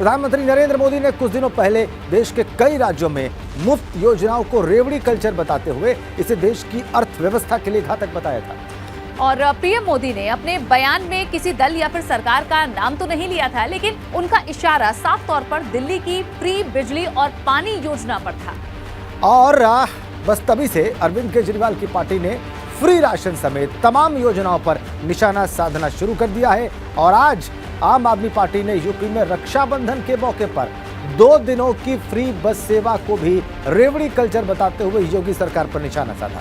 प्रधानमंत्री नरेंद्र मोदी ने कुछ दिनों पहले देश के कई राज्यों में मुफ्त योजनाओं को रेवड़ी कल्चर बताते हुए इसे देश की अर्थव्यवस्था के लिए घातक बताया था। और पीएम मोदी ने अपने बयान में किसी दल या फिर सरकार का नाम तो नहीं लिया था, लेकिन उनका इशारा साफ तौर पर दिल्ली की फ्री बिजली और पानी योजना पर था। और बस तभी से अरविंद केजरीवाल की पार्टी ने फ्री राशन समेत तमाम योजनाओं पर निशाना साधना शुरू कर दिया है। और आज आम आदमी पार्टी ने यूपी में रक्षाबंधन के मौके पर 2 दिनों की फ्री बस सेवा को भी रेवड़ी कल्चर बताते हुए योगी सरकार पर निशाना साधा।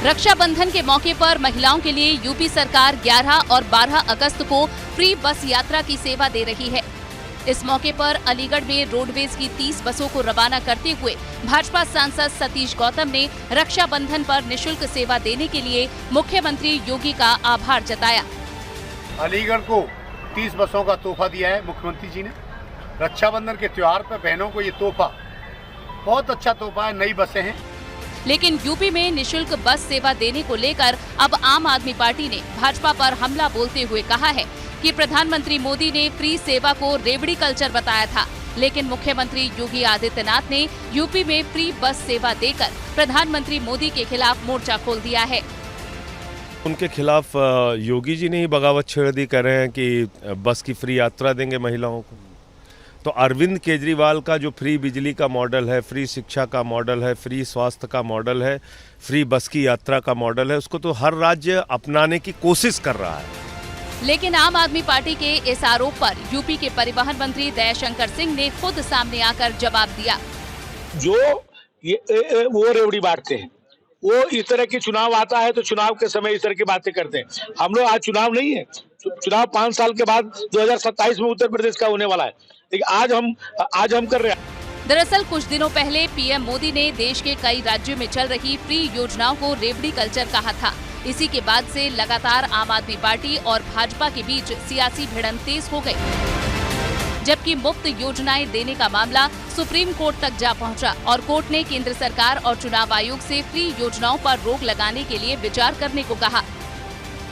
रक्षाबंधन के मौके पर महिलाओं के लिए यूपी सरकार 11 और 12 अगस्त को फ्री बस यात्रा की सेवा दे रही है। इस मौके पर अलीगढ़ में रोडवेज की 30 बसों को रवाना करते हुए भाजपा सांसद सतीश गौतम ने रक्षाबंधन पर निशुल्क सेवा देने के लिए मुख्यमंत्री योगी का आभार जताया। अलीगढ़ को 30 बसों का तोहफा दिया है मुख्यमंत्री जी ने। रक्षाबंधन के त्योहार पर बहनों को ये तोहफा बहुत अच्छा तोहफा है, नई बसें हैं। लेकिन यूपी में निशुल्क बस सेवा देने को लेकर अब आम आदमी पार्टी ने भाजपा पर हमला बोलते हुए कहा है कि प्रधानमंत्री मोदी ने फ्री सेवा को रेवड़ी कल्चर बताया था, लेकिन मुख्यमंत्री योगी आदित्यनाथ ने यूपी में फ्री बस सेवा देकर प्रधानमंत्री मोदी के खिलाफ मोर्चा खोल दिया है। उनके खिलाफ योगी जी ने ही बगावत छेड़ दी, कह रहे हैं कि बस की फ्री यात्रा देंगे महिलाओं को। तो अरविंद केजरीवाल का जो फ्री बिजली का मॉडल है, फ्री शिक्षा का मॉडल है, फ्री स्वास्थ्य का मॉडल है, फ्री बस की यात्रा का मॉडल है, उसको तो हर राज्य अपनाने की कोशिश कर रहा है। लेकिन आम आदमी पार्टी के इस आरोप पर यूपी के परिवहन मंत्री दयाशंकर सिंह ने खुद सामने आकर जवाब दिया। जो वो रेवड़ी बांटते हैं, वो इस तरह की चुनाव आता है तो चुनाव के समय इस तरह की बातें करते हैं। हम लोग आज चुनाव नहीं है, चुनाव 5 साल के बाद 2027 में उत्तर प्रदेश का होने वाला है, लेकिन आज हम कर रहे हैं। दरअसल कुछ दिनों पहले पीएम मोदी ने देश के कई राज्यों में चल रही फ्री योजनाओं को रेवड़ी कल्चर कहा था। इसी के बाद से लगातार आम आदमी पार्टी और भाजपा के बीच सियासी भिड़ंत तेज हो गई, जबकि मुफ्त योजनाएं देने का मामला सुप्रीम कोर्ट तक जा पहुंचा और कोर्ट ने केंद्र सरकार और चुनाव आयोग से फ्री योजनाओं पर रोक लगाने के लिए विचार करने को कहा।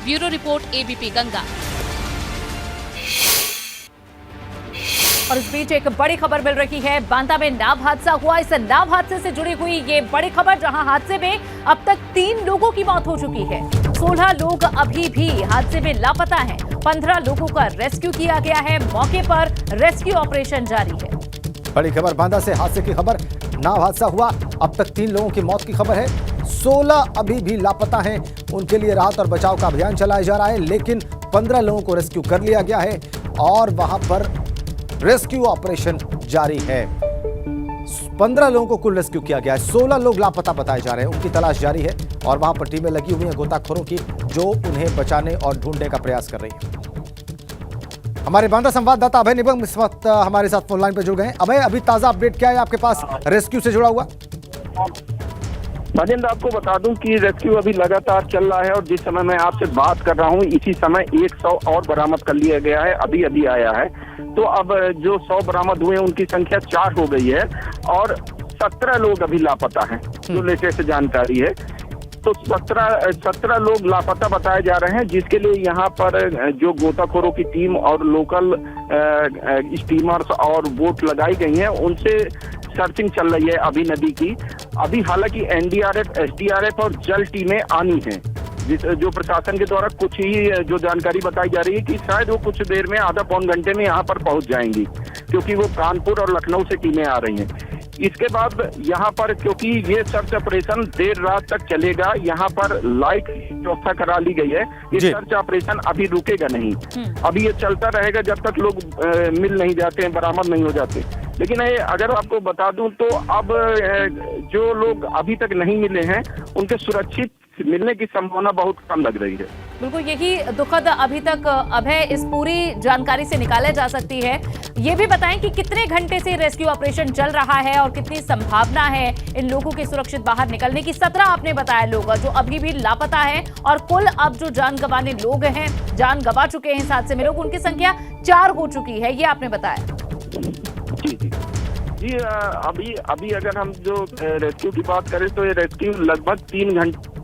Bureau report ABP Ganga. और इस बीच एक बड़ी खबर मिल रही है। बांदा में नाव हादसा हुआ। इस नाव हादसे से जुड़ी हुई ये बड़ी खबर, जहां हादसे में अब तक 3 लोगों की मौत हो चुकी है। 16 लोग अभी भी हादसे में लापता हैं। 15 लोगों का रेस्क्यू किया गया है। मौके पर रेस्क्यू ऑपरेशन जारी है। बड़ी खबर बांदा से, हादसे की खबर। नाव हादसा हुआ, अब तक 3 लोगों की मौत की खबर है। 16 अभी भी लापता हैं। उनके लिए राहत और बचाव का अभियान चलाया जा रहा है, लेकिन 15 लोगों को रेस्क्यू कर लिया गया है और वहां पर रेस्क्यू ऑपरेशन जारी है। 15 लोगों को कुल रेस्क्यू किया गया है। 16 लोग लापता बताए जा रहे हैं। उनकी तलाश जारी है और वहां पर टीमें लगी हुई हैं गोताखोरों की, जो उन्हें बचाने और ढूंढने का प्रयास कर रही है। हमारे बांदा संवाददाता अभय निगम इस वक्त हमारे साथ फोन लाइन पर जुड़ गए हैं। अभय, अभी ताजा अपडेट क्या है आपके पास रेस्क्यू से जुड़ा हुआ? राजेंद्र, आपको बता दूं कि रेस्क्यू अभी लगातार चल रहा है और जिस समय मैं आपसे बात कर रहा हूं, इसी समय 100 और बरामद कर लिया गया है। अभी अभी आया है। तो अब जो 100 बरामद हुए उनकी संख्या 4 हो गई है और 17 लोग अभी लापता हैं, जो लेटेस्ट जानकारी है। तो 17 लोग लापता बताए जा रहे हैं, जिसके लिए यहाँ पर जो गोताखोरों की टीम और लोकल स्टीमर्स और बोट लगाई गई हैं, उनसे सर्चिंग चल रही है अभी नदी की। अभी हालांकि एनडीआरएफ, एसडीआरएफ और जल टीमें आनी हैं, जो प्रशासन के द्वारा कुछ ही जो जानकारी बताई जा रही है कि शायद वो कुछ देर में, आधा पौन घंटे में यहाँ पर पहुंच जाएंगी, क्योंकि वो कानपुर और लखनऊ से टीमें आ रही हैं। इसके बाद यहाँ पर, क्योंकि ये सर्च ऑपरेशन देर रात तक चलेगा, यहाँ पर लाइट व्यवस्था करा ली गई है। ये सर्च ऑपरेशन अभी रुकेगा नहीं, अभी ये चलता रहेगा जब तक लोग मिल नहीं जाते हैं, बरामद नहीं हो जाते। लेकिन अगर आपको बता दूं तो अब जो लोग अभी तक नहीं मिले हैं, उनके सुरक्षित मिलने की संभावना बहुत कम लग रही है। बिल्कुल, यही दुखद अभी तक अभय इस पूरी जानकारी से निकाला जा सकती है। ये भी बताएं कि कितने घंटे से रेस्क्यू ऑपरेशन चल रहा है और कितनी संभावना है इन लोगों के सुरक्षित बाहर निकलने की। 17 आपने बताया लोग जो अभी भी लापता है और कुल अब जो जान गंवाने लोग हैं, जान गंवा चुके हैं इस हादसे में लोग, उनकी संख्या 4 हो चुकी है, ये आपने बताया। जी, अभी अगर हम जो रेस्क्यू की बात करें तो ये रेस्क्यू लगभग 3 घंटे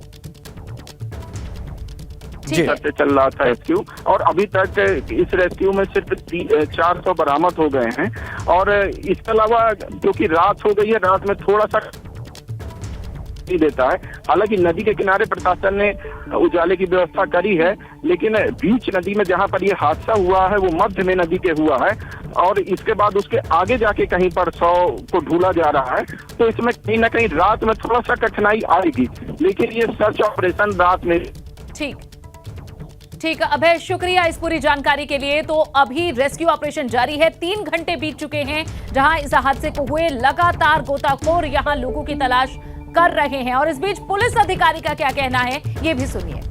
स्तर से चल रहा था रेस्क्यू, और अभी तक इस रेस्क्यू में सिर्फ 400 बरामद हो गए हैं। और इसके अलावा क्योंकि रात हो गई है, रात में थोड़ा सा देता है। हालांकि नदी के किनारे प्रशासन ने उजाले की व्यवस्था करी है, लेकिन बीच नदी में जहां पर यह हादसा हुआ है वो मध्य में नदी के हुआ है, और इसके बाद उसके आगे जाके कहीं पर 100 को ढूंढा जा रहा है। तो इसमें कहीं ना कहीं रात में थोड़ा सा कठिनाई आएगी, लेकिन ये सर्च ऑपरेशन रात में। ठीक अभय, शुक्रिया इस पूरी जानकारी के लिए। तो अभी रेस्क्यू ऑपरेशन जारी है, 3 घंटे बीत चुके हैं जहां इस हादसे को हुए। लगातार गोताखोर यहां लोगों की तलाश कर रहे हैं, और इस बीच पुलिस अधिकारी का क्या कहना है ये भी सुनिए।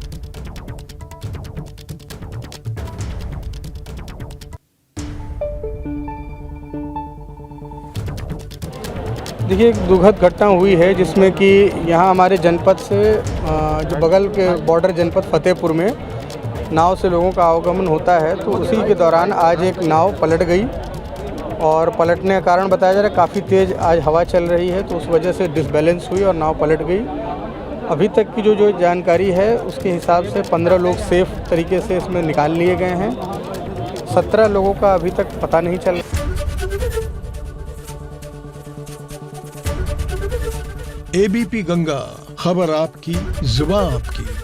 देखिए, एक दुखद घटना हुई है जिसमें कि यहाँ हमारे जनपद से जो बगल के बॉर्डर जनपद फतेहपुर में नाव से लोगों का आवागमन होता है, तो उसी के दौरान आज एक नाव पलट गई, और पलटने का कारण बताया जा रहा है काफ़ी तेज़ आज हवा चल रही है, तो उस वजह से डिसबैलेंस हुई और नाव पलट गई। अभी तक की जो जानकारी है उसके हिसाब से 15 लोग सेफ तरीके से इसमें निकाल लिए गए हैं। 17 लोगों का अभी तक पता नहीं चल। एबीपी गंगा, खबर आपकी, जुबान आपकी।